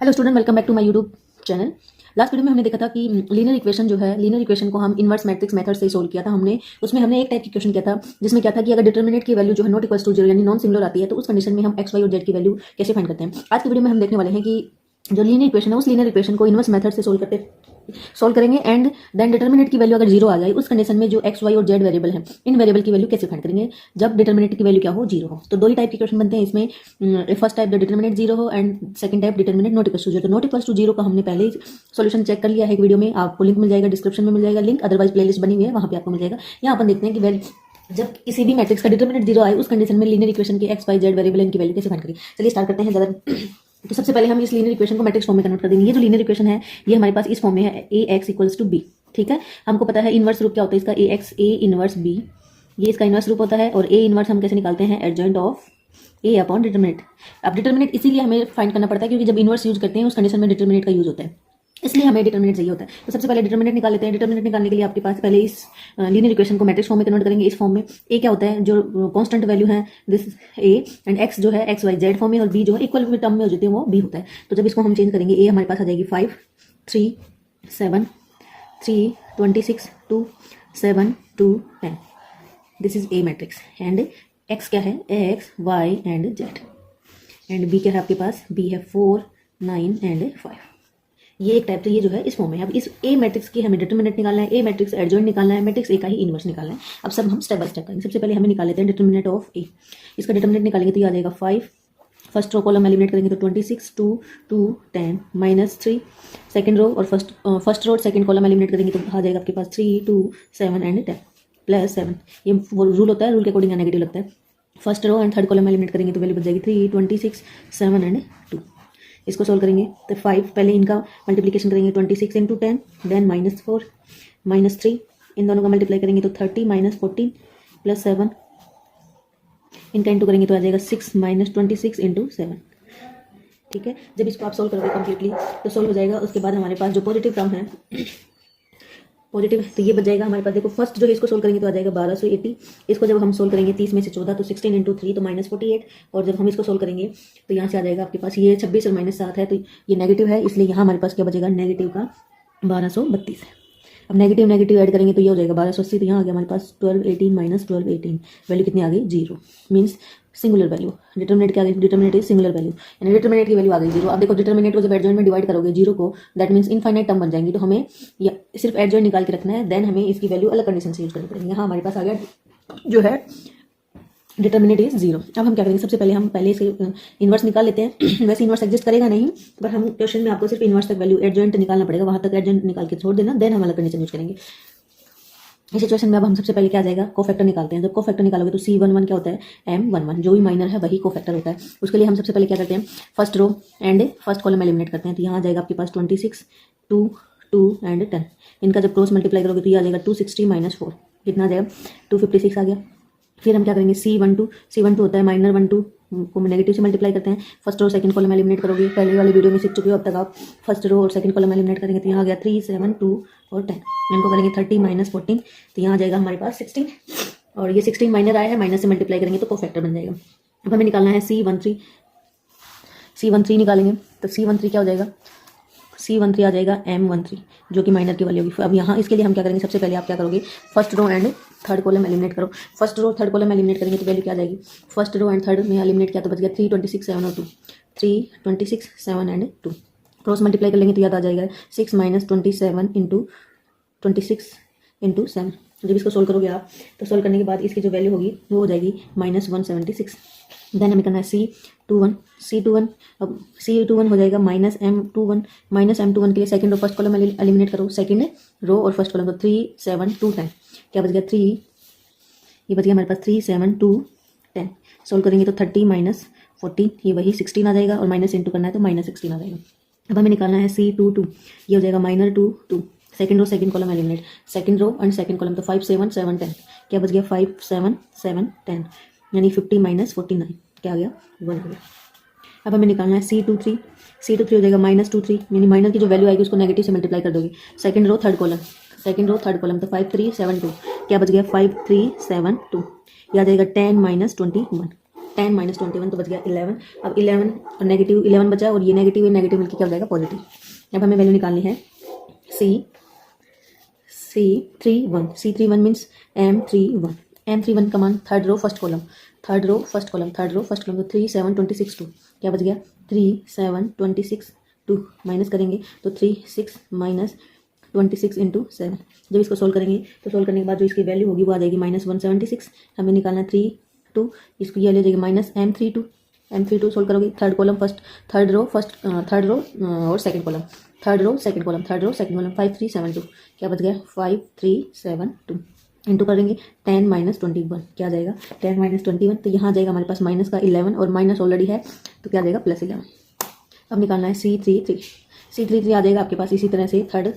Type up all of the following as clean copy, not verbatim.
Hello student, welcome back to my YouTube channel. Last video में हमने देखा था कि लीनियर इक्वेशन जो है, लीनियर इक्वेशन को हम इनवर्स मैट्रिक्स मेथड से सोल्व किया था। उसमें हमने एक टाइप की क्वेश्चन किया था जिसमें क्या था कि अगर डिटरमिनेंट की वैल्यू जो है नॉट इक्वल टू 0 यानी नॉन सिंगुलर आती है तो उस कंडीशन में हम एक्स वाई और जेड की वैल्यू कैसे फाइंड करते हैं। आज की वीडियो में हम देखने वाले हैं कि जो लीनियर इक्वेशन है उस लीनियर इक्वेशन को इनवर्स मेथड से सोल्व करेंगे एंड देन डिटरमिनेंट की वैल्यू अगर जीरो आ जाए उस कंडीशन में जो एक्स वाई और जेड वेरिएबल है इन वेरिएबल की वैल्यू कैसे फाइंड करेंगे जब डिटरमिनेंट की वैल्यू क्या हो, जीरो हो। तो दो ही टाइप के क्वेश्चन बनते हैं इसमें। फर्स्ट टाइप डिटरमिनेंट जीरो हो and second type determinant not equal to zero. तो नॉट इक्वल टू जीरो का हमने पहले ही सॉल्यूशन चेक कर लिया है एक वीडियो में, आपको लिंक मिल जाएगा, डिस्क्रिप्शन में मिल जाएगा लिंक, अदरवाइज प्लेलिस्ट बनी हुई है वहां पे आपको मिल जाएगा। यहाँ अपन देखते हैं कि जब किसी भी मैट्रिक्स का डिटरमिनेंट जीरो आए उस कंडीशन में लीनियर इक्वेशन के एक्स वाई जेड वेरिएबल इनकी वैल्यू कैसे फाइंड करें। चलिए स्टार्ट करते हैं ज़्यादा। तो सबसे पहले हम इस लीनियर इक्वेशन को मैट्रिक्स फॉर्म में कन्वर्ट कर देंगे। ये जो लीनियर इक्वेशन है ये हमारे पास इस फॉर्म में है, ए एक्स इक्वल्स टू बी। ठीक है, हमको पता है इनवर्स रूप क्या होता है इसका, ए एक्स ए इनवर्स बी, ये इसका इनवर्स रूप होता है। और ए इनवर्स हम कैसे निकालते हैं, adjoint of A upon determinant. अब डिटरमिनेंट इसीलिए हमें फाइंड करना पड़ता है क्योंकि जब इनवर्स यूज करते हैं उस कंडीशन में डिटरमिनेंट का यूज होता है, इसलिए हमें डिटरमिनेंट चाहिए होता है। तो सबसे पहले डिटरमिनेंट निकाल लेते हैं। डिटरमिनेंट निकालने के लिए आपके पास पहले इस लीनियर इक्वेशन को मैट्रिक्स फॉर्म में कन्वर्ट करेंगे। इस फॉर्म में ए क्या होता है, जो कांस्टेंट वैल्यू है दिस ए एंड एक्स जो है एक्स वाई जेड फॉर्म में और बी जो है इक्वल टर्म में हो जाती है वो बी होता है। तो जब इसको हम चेंज करेंगे ए हमारे पास आ जाएगी 5 3 7 3 26 2 7 2 10। This is a matrix and X क्या है, X Y and Z and B क्या है आपके पास, बी है 4 9 एंड 5। ये एक टाइप, तो ये जो है इस फॉर्म में। अब इस ए मैट्रिक्स की हमें डिटरमिनेंट निकालना है, ए मैट्रिक्स एडजॉइंट निकालना है, मैट्रिक्स ए का ही इनवर्स निकालना है। अब सब हम स्टेप बाय स्टेप करेंगे। सबसे पहले हमें निकाल लेते हैं डिटरमिनेंट ऑफ ए। इसका डिटरमिनेंट निकालेंगे तो ये आ जाएगा 5, फर्स्ट रो कॉलम एलिमिनेट करेंगे तो 26 2 2 10 -3, सेकंड रो और फर्स्ट रो और सेकंड कॉलम एलिमिनेट करेंगे तो आ जाएगा आपके पास 3 2 7 एंड 10 +7। ये रूल होता है, रूल के अकॉर्डिंग नेगेटिव लगता है। First row and third column eliminate करेंगे तो वैल्यू बच जाएगी 3 26 7 एंड 2। इसको सोल्व करेंगे तो 5 पहले इनका मल्टीप्लिकेशन करेंगे 26 इंटू 10 देन -4 -3, इन दोनों का मल्टीप्लाई करेंगे तो 30 -14 +7, इनका इंटू करेंगे तो आ जाएगा 6 -26 इंटू 7। ठीक है, जब इसको आप सोल्व करोगे कम्प्लीटली तो सोल्व हो जाएगा। उसके बाद हमारे पास जो पॉजिटिव टर्म है पॉजिटिव, तो ये बच जाएगा हमारे पास। देखो फर्स्ट जो है इसको सोल्व करेंगे तो आ जाएगा 1280। इसको जब हम सोल्व करेंगे 30 में से 14 तो 16 इंटू 3 तो -48। और जब हम इसको सोल्व करेंगे तो यहाँ से आ जाएगा आपके पास ये 26 और -7 है तो ये नेगेटिव है, इसलिए यहाँ हमारे पास क्या बचेगा, नेगेटिव का 1232 है। अब नेगेटिव नेगेटिव ऐड करेंगे तो ये हो जाएगा 1280। तो यहाँ आ गया हमारे पास 1218 - 1218, वैल्यू कितनी आ गई, zero, means singular value. Determinant क्या आ गई, डिटरमिनेंट इज सिंगुलर वैल्यू, यानी डिटरमिनेंट की वैल्यू आ गई जीरो। अब देखो डिटरमिनेंट को जब एडजॉइंट में डिवाइड करोगे जीरो को, दैट मीन्स इनफाइनाइट टर्म बन जाएंगी। तो हमें या सिर्फ एडजॉइंट निकाल के रखना है, देन हमें इसकी वैल्यू अलग कंडीशन से यूज करनी पड़ेगी। यहाँ हमारे पास आ गया जो है डिटरमिनेंट इज जीरो। अब हम क्या करेंगे, सबसे पहले हम इसके इनवर्स निकाल लेते हैं। वैसे इनवर्स एग्जिस्ट करेगा नहीं, पर हम क्वेश्चन में आपको सिर्फ इनवर्स तक वैल्यू एडजॉइंट निकालना पड़ेगा, वहां तक एडजॉइंट निकाल के छोड़ देना, देन हम अलग कंडीशन यूज करेंगे। इस सिचुएशन में अब हम सबसे पहले क्या आ जाएगा, कोफैक्टर निकालते हैं। जब कोफैक्टर निकालोगे तो C11 क्या होता है, M11, जो भी माइनर है वही कोफैक्टर होता है। उसके लिए हम सबसे पहले क्या करते हैं, first row and first column eliminate करते हैं। तो यहाँ आ जाएगा आपके पास 26 2 2 एंड 10। इनका जब क्रॉस मल्टीप्लाई करोगे तो ये आ जाएगा 260 -4, कितना आ जाएगा 256 आ गया। फिर हम क्या करेंगे, C12 होता है माइनर 1 2 को नेगेटिव से मल्टीप्लाई करते हैं। First row second column eliminate करोगे, पहले वाली वीडियो में सीख चुके हो अब तक आप। फर्स्ट रो और सेकंड कॉलम एलिमिनेट करेंगे तो यहाँ आ गया 3 7 2 और 10। इनको करेंगे 30 -14 तो यहाँ आ जाएगा हमारे पास 16, और ये 16 माइनर आया है, माइनस से मल्टीप्लाई करेंगे तो कोफैक्टर बन जाएगा। अब हमें निकालना है C13 निकालेंगे तो C13 क्या हो जाएगा, C13 आ जाएगा M13, जो कि माइनर की वैल्यू होगी। अब यहाँ इसके लिए हम क्या करेंगे, सबसे पहले आप क्या करोगे, first row and third column eliminate करो। First row third column eliminate करेंगे तो वैल्यू क्या आ जाएगी, फर्स्ट रो एंड थर्ड में एलिमिनेट किया तो बच गया 3 26 7 और 2, 3 26 7 एंड 2। क्रॉस मल्टीप्लाई कर लेंगे तो याद आ जाएगा 6 -27 इंटू 26 इंटू 7। जब इसको सोल्व करोगे आप तो सोल्व करने के बाद इसकी जो वैल्यू होगी वो हो जाएगी -176। देन हमें करना है C21। अब C21 हो जाएगा -M21 के लिए second row first column eliminate करो, सेकंड रो और फर्स्ट कॉलम तो 3 7 2 10, क्या बच गया 3, ये बच गया हमारे पास 3 7 2 10। सोल्व करेंगे तो 30 -14, ये वही 16 आ जाएगा, और माइनस इंटू करना है तो -16 आ जाएगा। अब हमें निकालना है C22, ये हो जाएगा -2 2, second row second column eliminate, second row and second column तो 5 7 7 10, क्या बच गया 5 7 7 10, यानी 50 -49, क्या आ गया 1 आ गया। अब हमें निकालना है C23 हो जाएगा -23, यानी माइनर की जो वैल्यू आएगी उसको नेगेटिव से मल्टीप्लाई कर दोगे। सेकंड रो थर्ड कॉलम तो 5 3 7 2, क्या बच गया 5 3 7 2, यह आ जाएगा 10 -21, 10 माइनस 21 तो बच गया 11। अब 11 और नेगेटिव 11 बचा और ये नेगेटिव मिलकर क्या हो जाएगा पॉजिटिव। अब हमें वैल्यू निकालनी है C31 मीन्स M31 का मान थर्ड रो फर्स्ट कॉलम तो 3 7 26 2 क्या बच गया 3 7 26 2 माइनस करेंगे तो 3 6 माइनस 26 इंटू 7। जब इसको सोल्व करेंगे तो सोल्व करने के बाद जो इसकी वैल्यू होगी वो आ जाएगी -176। हमें निकालना 3 2 इसको ये ले जाएगी माइनस M32 सोल्व करोगे थर्ड रो और सेकंड कॉलम 5372 क्या बच गया 5372 इंटू करेंगे 10 माइनस 21 क्या आ जाएगा 10 माइनस 21 तो यहाँ आ जाएगा हमारे पास माइनस का 11 और माइनस ऑलरेडी है तो क्या आ जाएगा +11। अब निकालना है C33 आ जाएगा आपके पास इसी तरह से थर्ड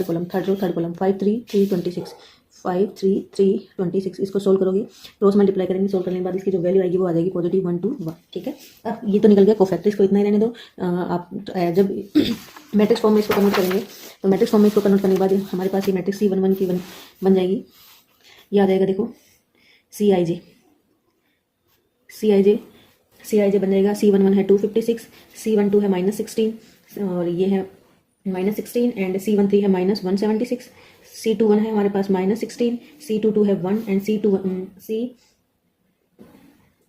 कॉलम 53326 इसको सोल्व करोगे क्रॉस मल्टीप्लाई करेंगे। सोल्व करने के बाद इसकी जो वैल्यू आएगी वो आ जाएगी पॉजिटिव 1 2 1। ठीक है, अब ये तो निकल गया कोफैक्टर, इसको इतना ही रहने दो। आप जब मैट्रिक्स फॉर्म में इसको कन्वर्ट करेंगे तो मैट्रिक्स फॉर्म में इसको कन्वर्ट करने के बाद हमारे पास ये मैट्रिक्स C11 की बन जाएगी। ये आ जाएगा देखो CIJ बन जाएगा। C11 है 256, C12 है -16 और ये है -16 एंड C13 है -176, C21 है हमारे पास -16, C22 है 1 एंड C22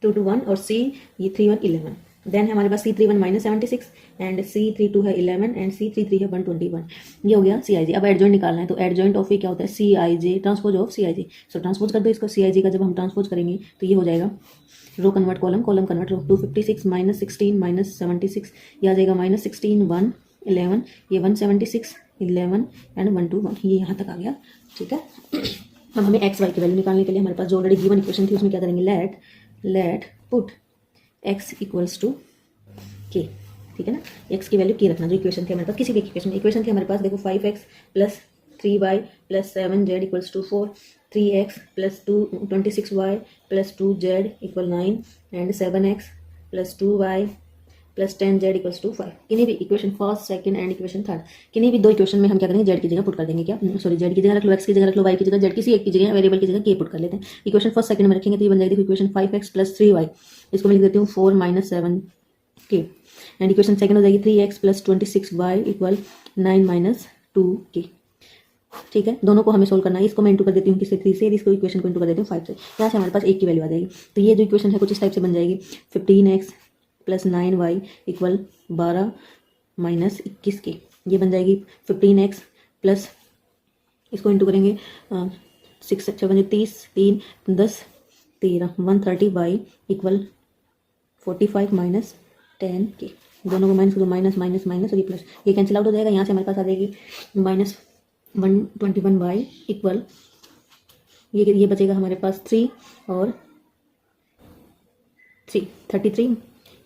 1 और C31 11। देन है हमारे पास C31 -76 एंड C32 है 11 एंड C33 है 121। ये हो गया CIJ। अब एडजॉइंट निकालना है तो एडजॉइंट ऑफ ये क्या होता है CIJ transpose of CIJ। So transpose कर दो इसको CIJ का। जब हम ट्रांसपोज करेंगे तो ये हो जाएगा रो कन्वर्ट कॉलम कन्वर्ट रो 256 -16 -76 ये आ जाएगा -16 1 11 ये 176 11 एंड 121 ये यहाँ तक आ गया। ठीक है, अब हमें एक्स वाई की वैल्यू निकालने के लिए हमारे पास जो ऑलरेडी गिवन इक्वेशन थी उसमें क्या करेंगे let put x equals to k। ठीक है ना, x की वैल्यू k रखना। जो इक्वेशन थी हमारे पास किसी भी इक्वेशन थी हमारे पास देखो 5x + 3y + 7z equals to 4, 3x + 26y + 2z = 9 and 7x + 2y + 10z equals to 5। किन्हीं भी equation first second and equation third किन्हीं भी दो इक्वेशन में हम क्या करेंगे z की जगह पुट कर देंगे। क्या सॉरी z की जगह रख लो, x की जगह रख लो, y की जगह z किसी एक की जगह वेरिएबल की जगह k पुट कर लेते हैं। इक्वेशन फर्स्ट सेकंड में रखेंगे तो ये बन जाएगी इक्वेशन 5x + 3y इसको मैं लिख देती हूँ 4 - 7k एंड इक्वेशन सेकंड हो जाएगी 3x + 26y = 9 - 2k। ठीक है, दोनों को हमें सोल्व करना है। इसको मैं इंटू कर देती हूँ किससे 3 से, इसको इक्वेशन को इंटू कर देती हूँ 5 से। यहाँ से हमारे पास एक की वैल्यू आ जाएगी। तो ये जो इक्वेशन है कुछ इस टाइप से बन जाएगी 15x + 9y = 12 - 21k। ये बन जाएगी 15x प्लस इसको इंटू करेंगे 6 × 7 = 30 3 10 13 130y = 45 - 10k। दोनों को माइनस करो माइनस और ये प्लस ये कैंसिल आउट हो जाएगा। यहाँ से हमारे पास आ जाएगी -121y = ये बचेगा हमारे पास 3 और 3 33।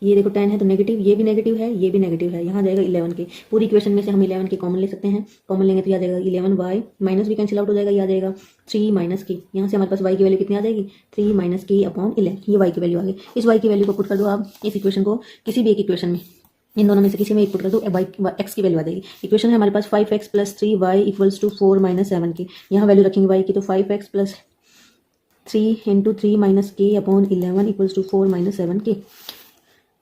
ये देखो 10 है तो नेगेटिव, ये भी नेगेटिव है, ये भी नेगेटिव है। यहाँ जाएगा 11 के। पूरी इक्वेशन में से हम 11 के कॉमन ले सकते हैं। कॉमन लेंगे तो आ जाएगा 11y माइनस भी कैंसिल आउट हो जाएगा। ये आ जाएगा 3 - k। यहाँ से हमारे पास y की वैल्यू कितनी आ जाएगी 3 - k/11। ये y की वैल्यू आ गई। इस y की वैल्यू को पुट कर दो आप इस इक्वेशन को किसी भी एक इक्वेशन में, इन दोनों में से किसी में एक पुट कर दो, x की वैल्यू आ जाएगी। इक्वेशन है हमारे पास 5x + 3y = 4 - 7k। यहाँ वैल्यू रखेंगे y की तो 5x + 3 × 3 - k/11 = 4 - 7k।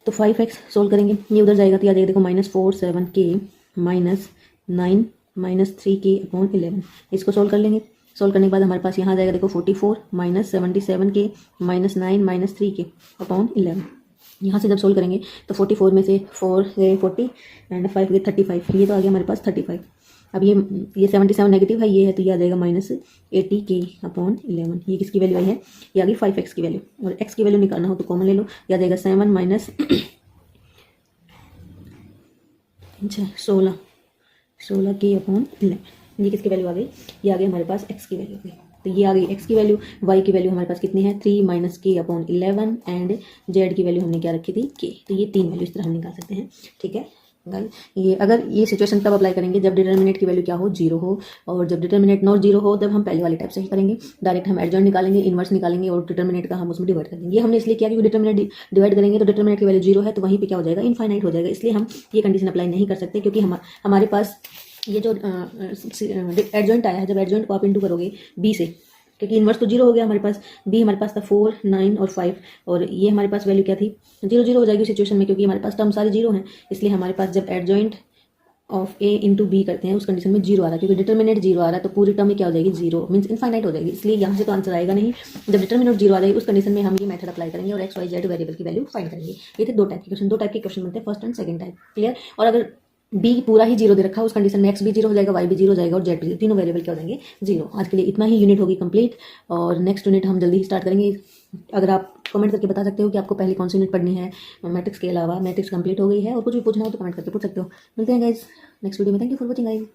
तो 5x सोल्व करेंगे ये उधर जाएगा तो आ जाएगा देखो -4 7k -9 - 3k/11। इसको सोल्व कर लेंगे। सोल्व करने के बाद हमारे पास यहाँ आ जाएगा देखो 44 - 77k -9 - 3k/11। यहाँ से जब सोल्व करेंगे तो 44 में से 4 गए 40 एंड 5 गए 35। ये तो आ गया हमारे पास 35। अब ये 77 नेगेटिव है, ये है तो ये आ जाएगा -80k/11। ये किसकी वैल्यू आई है, ये आ गई 5x की वैल्यू। और x की वैल्यू निकालना हो तो कॉमन ले लो, ये आ जाएगा 7 - 16k/11। ये किसकी वैल्यू आ गई, ये आ गई हमारे पास x की वैल्यू। तो ये आ गई x की वैल्यू। y की वैल्यू हमारे पास कितनी है 3 - k/11 एंड z की वैल्यू हमने क्या रखी थी k। तो ये 3 वैल्यू इस तरह हम निकाल सकते हैं। ठीक है, ये अगर ये सिचुएशन तब अप्लाई करेंगे जब डिटर्मिनेंट की वैल्यू क्या हो 0 हो, और जब डिटर्मिनेंट नॉट 0 हो तब हम पहले वाले टाइप से ही करेंगे। डायरेक्ट हम एडजॉइंट निकालेंगे, इनवर्स निकालेंगे और डिटर्मिनेंट का हम उसमें डिवाइड कर देंगे। ये हमने इसलिए किया क्योंकि डिटर्मिनेंट डिवाइड करेंगे तो डिटर्मिनेंट की वैल्यू 0 है तो वहीं पे क्या हो जाएगा इनफाइनाइट हो जाएगा। इसलिए हम ये कंडीशन अप्लाई नहीं कर सकते क्योंकि हमारे पास ये जो एडजॉइंट आया है, जब एडजॉइंट को आप इंटू करोगे b से क्योंकि इन्वर्स तो 0 हो गया हमारे पास। बी हमारे पास था 4, 9 और 5, और ये हमारे पास वैल्यू क्या थी, 0 0 हो जाएगी सिचुएशन में, क्योंकि हमारे पास टर्म सारे 0 हैं। इसलिए हमारे पास जब adjoint of A into B करते हैं उस कंडीशन में 0 आ रहा है, क्योंकि डिटर्मिनेंट 0 आ रहा है तो पूरी टर्म में क्या हो जाएगी, 0 मीन्स इनफाइनाइट हो जाएगी। इसलिए यहाँ से तो आंसर आएगा नहीं। जब डिटर्मिनेंट 0 आ जाएगी उस कंडीशन में हम ये मेथड अप्लाई करेंगे और एक्स वाई जेड वेरिएबल की वैल्यू फाइंड करेंगे। ये थे दो टाइप के क्वेश्चन बनते हैं, first and second type. Clear. और अगर बी पूरा ही 0 दे रखा है उस कंडीशन में एक्स भी 0 हो जाएगा, वाई भी 0 हो जाएगा और जेड भी, तीनों वेरिएबल क्या हो जाएंगे, 0। आज के लिए इतना ही यूनिट होगी कंप्लीट, और नेक्स्ट यूनिट हम जल्दी ही स्टार्ट करेंगे। अगर आप कमेंट करके बता सकते हो कि आपको पहले कौन सी यूनिट पढ़नी है मैट्रिक्स के अलावा। मैट्रिक्स कंप्लीट हो गई है और कुछ भी पूछना हो तो कमेंट करके पूछ सकते हो। मिलते हैं गाइज नेक्स्ट वीडियो में। Thank you for watching guys.